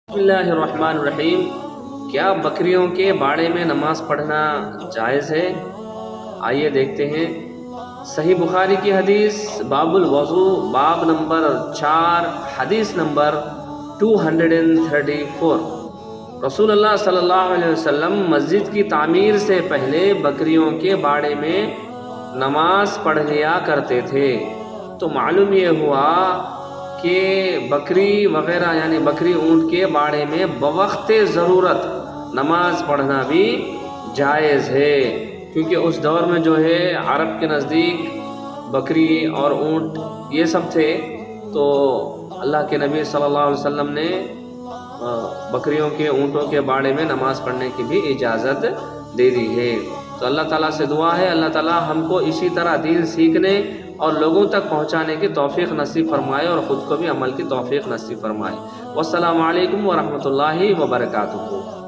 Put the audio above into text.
بسم اللہ الرحمن الرحیم۔ کیا بکریوں کے باڑے میں نماز پڑھنا جائز ہے؟ آئیے دیکھتے ہیں۔ صحیح بخاری کی حدیث باب الوضو، باب نمبر 4، حدیث نمبر 234۔ رسول اللہ صلی اللہ علیہ وسلم مسجد کی تعمیر سے پہلے بکریوں کے باڑے میں نماز پڑھ لیا کرتے تھے۔ تو معلوم یہ ہوا کہ بکری وغیرہ یعنی بکری اونٹ کے باڑے میں بوقت ضرورت نماز پڑھنا بھی جائز ہے، کیونکہ اس دور میں جو ہے عرب کے نزدیک بکری اور اونٹ یہ سب تھے، تو اللہ کے نبی صلی اللہ علیہ وسلم نے بکریوں کے اونٹوں کے باڑے میں نماز پڑھنے کی بھی اجازت دے دی ہے۔ تو اللہ تعالیٰ سے دعا ہے اللہ تعالیٰ ہم کو اسی طرح دین سیکھنے اور لوگوں تک پہنچانے کی توفیق نصیب فرمائے اور خود کو بھی عمل کی توفیق نصیب فرمائے۔ والسلام علیکم ورحمۃ اللہ وبرکاتہ۔